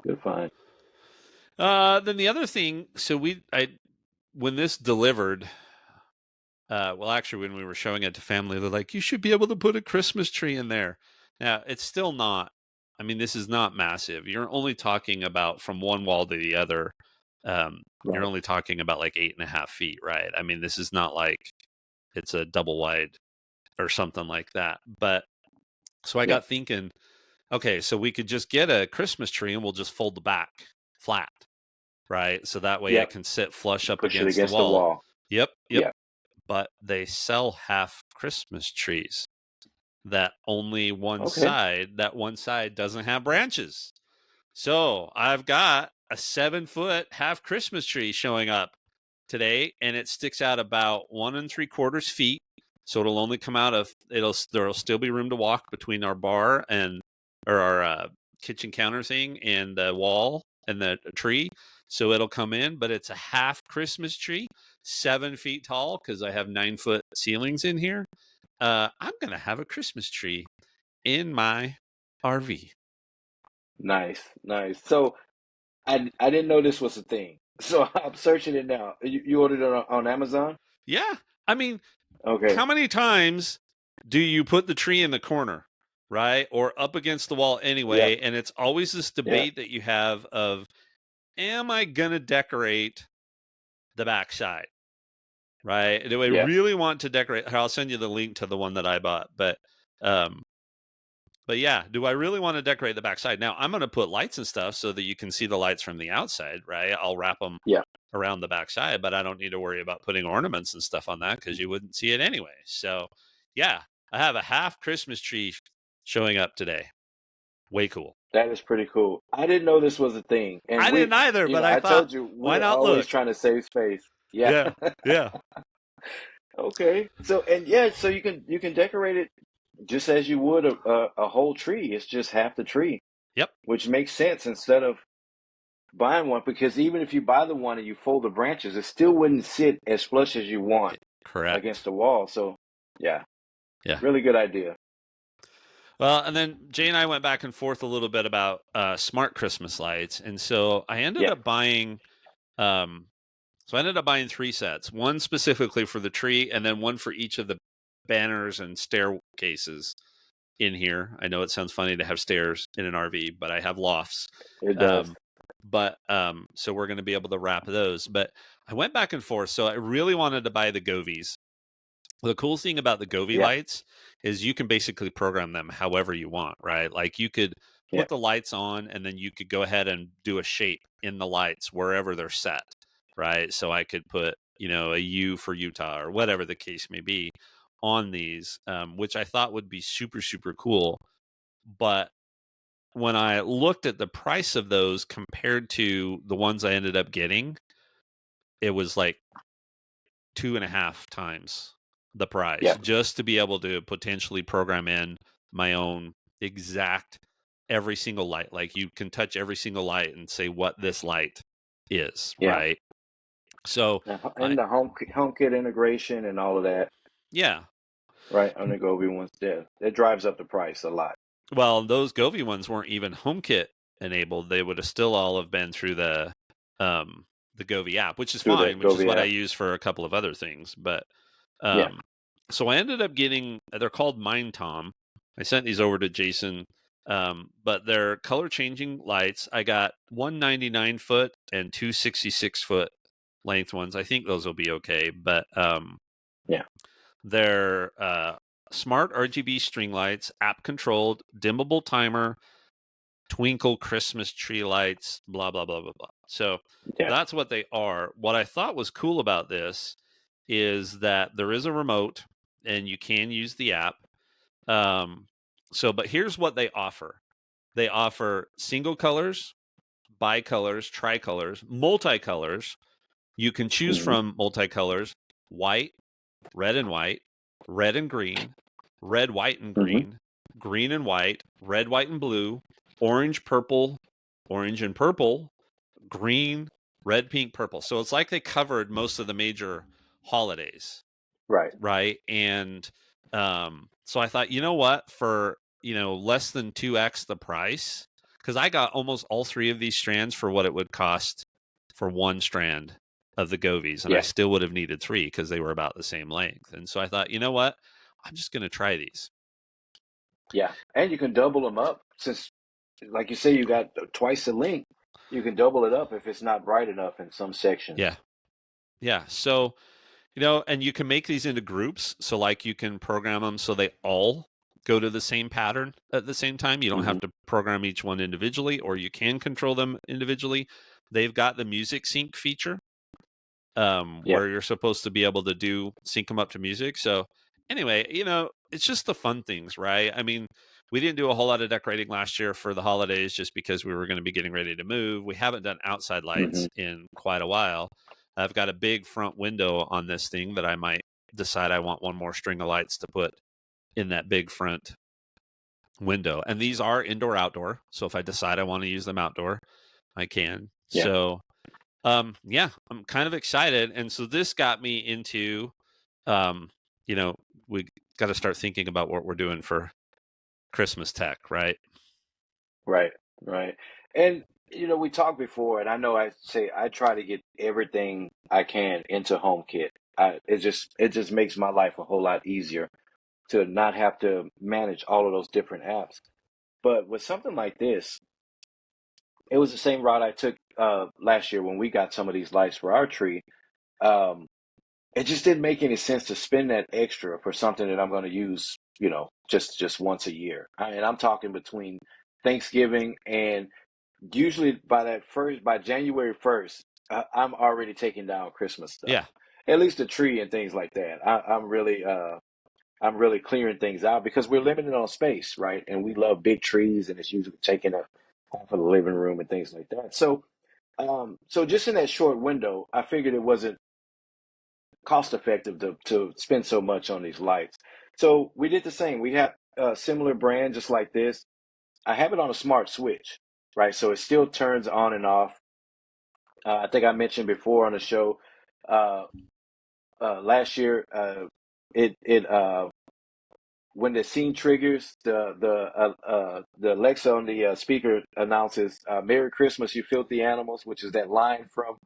good find. Then the other thing, so when this delivered, well, actually, when we were showing it to family, they're like, "You should be able to put a Christmas tree in there." Now, it's still not. I mean, this is not massive. You're only talking about from one wall to the other. You're Right. only talking about like 8.5 feet, right? I mean, this is not like it's a double wide or something like that. But so I Yeah. got thinking, okay, so we could just get a Christmas tree and we'll just fold the back flat, right? So that way it Yep. can sit flush up Push it against the against the wall. wall. Yep, yep. Yep. But they sell half Christmas trees that only Okay. that one side doesn't have branches. So I've got a 7-foot half Christmas tree showing up today, and it sticks out about 1 3/4 feet. So it'll only come out of there'll still be room to walk between our bar and or our kitchen counter thing and the wall and the tree. So it'll come in, but it's a half Christmas tree, 7 feet tall because I have 9-foot ceilings in here. I'm gonna have a Christmas tree in my RV. Nice. Nice. So I didn't know this was a thing. So I'm searching it now. You ordered it on Amazon? Yeah, I mean, Okay. how many times do you put the tree in the corner, right? Or up against the wall Yep. anyway? And it's always this Yep. debate that you have of am I going to decorate the backside? Right? Do I Yeah. really want to decorate? I'll send you the link to the one that I bought, um, but yeah, do I really want to decorate the backside? Now I'm going to put lights and stuff so that you can see the lights from the outside, right? I'll wrap them Yeah. around the backside, but I don't need to worry about putting ornaments and stuff on that because you wouldn't see it anyway. So yeah, I have a half Christmas tree showing up today. Way cool. That is pretty cool. I didn't know this was a thing. And I didn't either, but I I thought, told you why we're not always look? trying to save space. Yeah. Yeah, yeah, Okay. So and yeah, so you can decorate it just as you would a whole tree. It's just half the tree, yep, which makes sense instead of buying one because even if you buy the one and you fold the branches, it still wouldn't sit as flush as you want correct. against the wall. So yeah, Yeah. really good idea. Well, and then Jay and I went back and forth a little bit about smart Christmas lights, and so I ended Yeah. up buying. Um, so I ended up buying 3 sets, one specifically for the tree, and then one for each of the banners and staircases in here. I know it sounds funny to have stairs in an RV, but I have lofts. It does. Um, so we're going to be able to wrap those. But I went back and forth. So I really wanted to buy the Govies. The cool thing about the Govee Yeah. lights is you can basically program them however you want, right? Like you could Yeah. put the lights on and then you could go ahead and do a shape in the lights wherever they're set, right? So I could put, a U for Utah or whatever the case may be on these, which I thought would be super, super cool. But when I looked at the price of those compared to the ones I ended up getting, it was like 2.5 times the price Yeah. just to be able to potentially program in my own exact every single light. Like you can touch every single light and say what this light is, Yeah. right? So I And the home kit integration and all of that, yeah. right? On the Gobi ones, yeah, that drives up the price a lot Well, those Govee ones weren't even HomeKit enabled. They would have still all have been through um the Govee app, which is through the fine, which is Gobi what I app. use for a couple of other things. But Yeah. Um, so I ended up getting, they're called Mind Tom. I sent these over to Jason, but they're color changing lights. I got 199 foot and 266 foot length ones. I think those will be okay, but Yeah. they're smart RGB string lights, app controlled, dimmable timer, twinkle Christmas tree lights, blah, blah, blah, blah, blah. So Yeah. that's what they are. What I thought was cool about this is that there is a remote and you can use the app. But here's what they offer. They offer single colors, bicolors, tricolors, multicolors. You can choose Hmm. from multicolors: white, white, red and green, red, white and Hmm. green and white, red, white and blue, orange, purple, orange and purple, green, red, pink, purple. So it's like they covered most of the major holidays, Right. right? And so I thought, you know what, for less than 2x the price, because I got almost all three of these strands for what it would cost for one strand of the Govies, and I Yeah. still would have needed three because they were about the same length. And so I thought, you know what, I'm just going to try these. Yeah. And you can double them up since, like you say, you got twice the length. You can double it up if it's not bright enough in some sections. Yeah, yeah. So and you can make these into groups. So, like, you can program them so they all go to the same pattern at the same time. You don't Hmm. have to program each one individually, or you can control them individually. They've got the music sync feature, Yeah. where you're supposed to be able to sync them up to music. So, anyway, it's just the fun things, right? I mean, we didn't do a whole lot of decorating last year for the holidays just because we were going to be getting ready to move. We haven't done outside Hmm. lights in quite a while. I've got a big front window on this thing that I might decide I want one more string of lights to put in that big front window. And these are indoor outdoor. So if I decide I want to use them outdoor, I can. Yeah. So yeah, I'm kind of excited. And so this got me into um, you know, we got to start thinking about what we're doing for Christmas tech, right? Right. Right. And we talked before, and I know I say I try to get everything I can into HomeKit. It just makes my life a whole lot easier to not have to manage all of those different apps. But with something like this, it was the same route I took last year when we got some of these lights for our tree. Um, it just didn't make any sense to spend that extra for something that I'm going to use, just once a year. And I'm talking between Thanksgiving and usually by January 1st, I'm already taking down Christmas stuff. Yeah. At least the tree and things like that. I'm really clearing things out because we're limited on space, right? And we love big trees, and it's usually taking up half of the living room and things like that. So just in that short window, I figured it wasn't cost effective to spend so much on these lights. So we did the same. We have a similar brand just like this. I have it on a smart switch, right? So it still turns on and off. I think I mentioned before on the show uh, last year. It when the scene triggers, the Alexa on the speaker announces "Merry Christmas, you filthy animals," which is that line from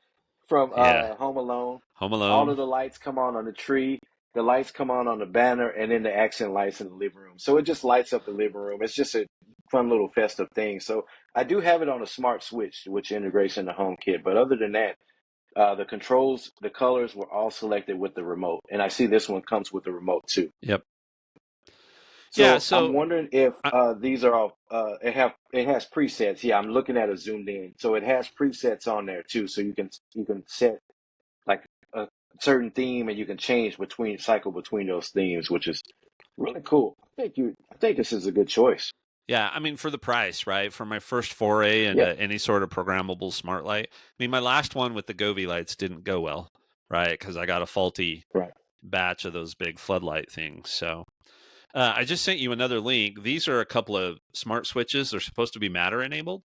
Yeah. Home Alone. Home All Alone. of the lights come on the tree. The lights come on the banner, and then the accent lights in the living room. So it just lights up the living room. It's just a fun little festive thing. So I do have it on a smart switch, which integrates in the HomeKit. But other than that, the controls, the colors were all selected with the remote. And I see this one comes with the remote too. Yep. Yeah. So I'm So wondering if I, these are all it has presets. Yeah, I'm looking at it zoomed in. So it has presets on there too. So you can set like a certain theme and you can change cycle between those themes, which is really cool. I think this is a good choice. yeah. I mean, for the price, right? For my first foray Yep. into any sort of programmable smart light. I mean, my last one with the Govee lights didn't go well, right? Because I got a faulty Right. batch of those big floodlight things. So I just sent you another link. These are a couple of smart switches. They're supposed to be Matter enabled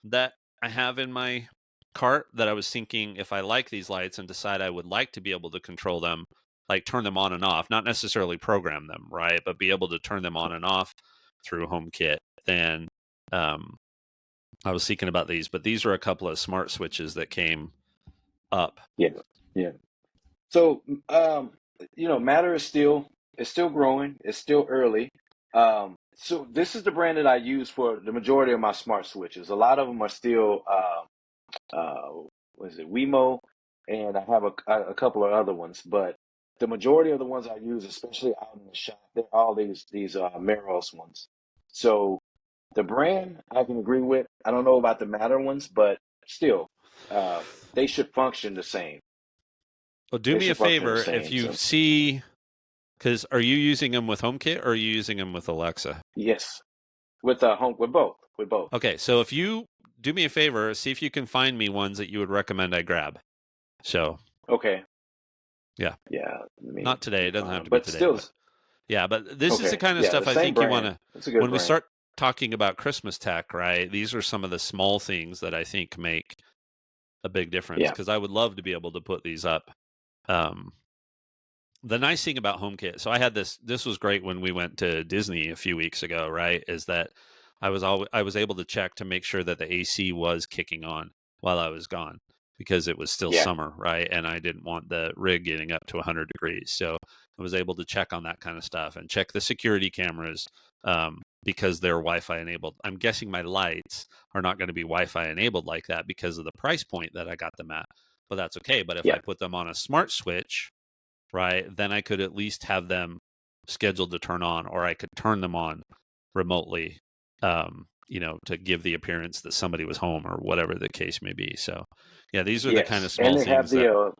that I have in my cart that I was thinking if I like these lights and decide I would like to be able to control them, like turn them on and off, not necessarily program them, right? But be able to turn them on and off through HomeKit, then um, I was thinking about these. But these are a couple of smart switches that came up. Yeah. Yeah. So Matter is still growing. It's still early. So this is the brand that I use for the majority of my smart switches. A lot of them are still uh, what is it, Wemo, and I have a couple of other ones, but the majority of the ones I use, especially out in the shop, they're all these Meros ones. So the brand I can agree with. I don't know about the Matter ones, but still, uh, they should function the same. Well, do They me a should function the favor if same. you So see, because are you using them with HomeKit or are you using them with Alexa? yes, with both. Okay, so if you do me a favor, see if you can find me ones that you would recommend I grab. So, Okay, yeah, yeah. Let not me today. It doesn't have find, to be but today, still, but yeah, but this is the okay. kind of Yeah, the stuff I same think you want brand. to, It's a good when we brand. start talking about Christmas tech, right? These are some of the small things that I think make a big difference Yeah, because I would love to be able to put these up. Um, the nice thing about HomeKit, so I had this was great when we went to Disney a few weeks ago, right? Is that I was able to check to make sure that the AC was kicking on while I was gone because it was still yeah, summer, right? And I didn't want the rig getting up to 100 degrees. So I was able to check on that kind of stuff and check the security cameras because they're Wi-Fi enabled. I'm guessing my lights are not going to be Wi-Fi enabled like that because of the price point that I got them at. But that's okay. But if yeah. I put them on a smart switch, right, then I could at least have them scheduled to turn on, or I could turn them on remotely, to give the appearance that somebody was home or whatever the case may be. So, yeah, these are the kind of Yes, and small they have things that,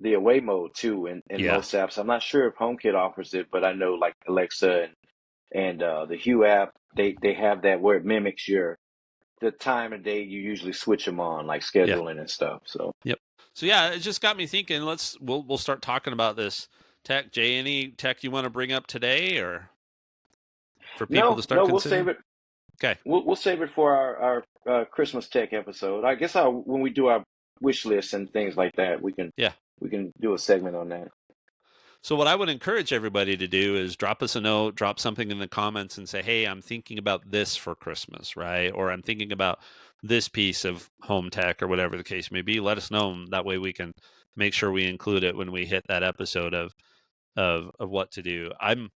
the away mode too in yeah, most apps. I'm not sure if HomeKit offers it, but I know like Alexa and the Hue app, they have that where it mimics the time of day you usually switch them on, like yeah, scheduling and stuff. So yep. So yeah, it just got me thinking. We'll start talking about this tech. Jay, any tech you want to bring up today, or for people to no, start no, we'll save considering? it. Okay, We'll save it for our Christmas tech episode. I guess when we do our wish lists and things like that, yeah. we can do a segment on that. So what I would encourage everybody to do is drop us a note, drop something in the comments and say, "Hey, I'm thinking about this for Christmas," right? Or I'm thinking about this piece of home tech or whatever the case may be. Let us know. That way we can make sure we include it when we hit that episode of what to do. I'm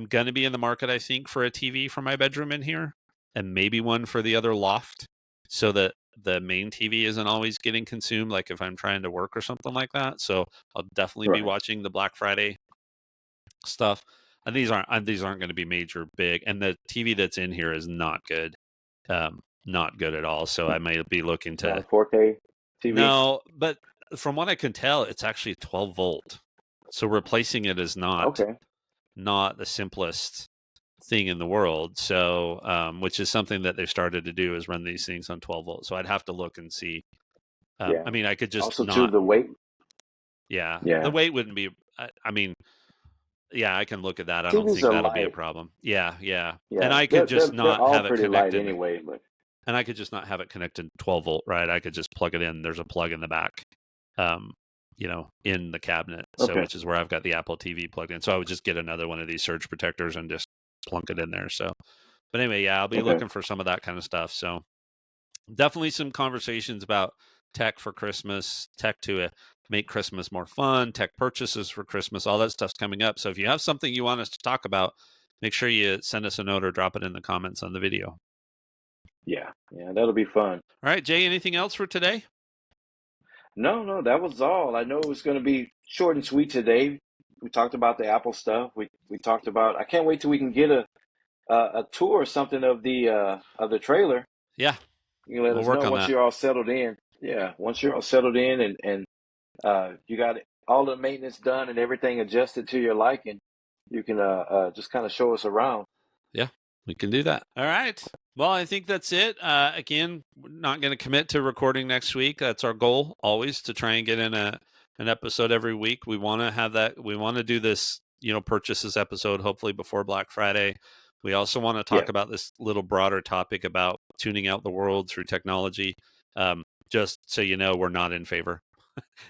going to be in the market, I think, for a TV for my bedroom in here and maybe one for the other loft. so that the main TV isn't always getting consumed, like if I'm trying to work or something like that. So I'll definitely be Right. watching the Black Friday stuff. And these aren't going to be major big. And the TV that's in here is not good, not good at all. So I might be looking Not a to 4K TV. no, but from what I can tell, it's actually 12 volt. So replacing it is Okay. not the simplest thing in the world. So, which is something that they've started to do is run these things on 12 volts. So I'd have to look and see. Yeah. I mean, I could just Also, too, not. the weight. Yeah, the Yeah. weight wouldn't be. I mean, yeah, I can look at that. I don't TVs think are that'll be a light. problem. Yeah, yeah, and Yeah. I could They're just they're they're not all have it pretty light connected. anyway. But And I could just not have it connected 12 volt, right? I could just plug it in. There's a plug in the back, um, in the cabinet. So, okay. which is where I've got the Apple TV plugged in. So I would just get another one of these surge protectors and just plunk it in there. So, but anyway, yeah, I'll be Okay. looking for some of that kind of stuff. So definitely some conversations about tech for Christmas, tech to make Christmas more fun, tech purchases for Christmas, all that stuff's coming up. So if you have something you want us to talk about, make sure you send us a note or drop it in the comments on the video. Yeah. Yeah. That'll be fun. All right, Jay, anything else for today? No, no, that was all. I know it was going to be short and sweet today. We talked about the Apple stuff. We talked about. I can't wait till we can get a tour or something of the trailer. Yeah, You can let we'll us work know on once that. you're all settled in. Yeah, once you're all settled in and you got all the maintenance done and everything adjusted to your liking, you can just kind of show us around. Yeah, we can do that. All right. Well, I think that's it. Again, we're not going to commit to recording next week. That's our goal always to try and get in an episode every week. We want to have that. We want to do this, purchases episode hopefully before Black Friday. We also want to talk Yeah, about this little broader topic about tuning out the world through technology. Just so you know, we're not in favor.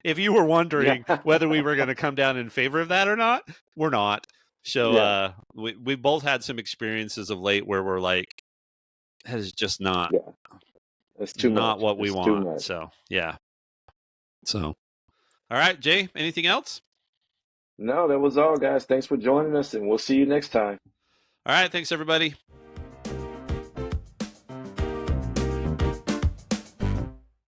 If you were yeah, wondering whether we were going to come down in favor of that or not, we're not. So yeah, we both had some experiences of late where we're like, that is just not yeah. It's too not much. what we It's too want. much. So yeah. So all right, Jay. Anything else? No, that was all, guys. Thanks for joining us, and we'll see you next time. All right. Thanks, everybody.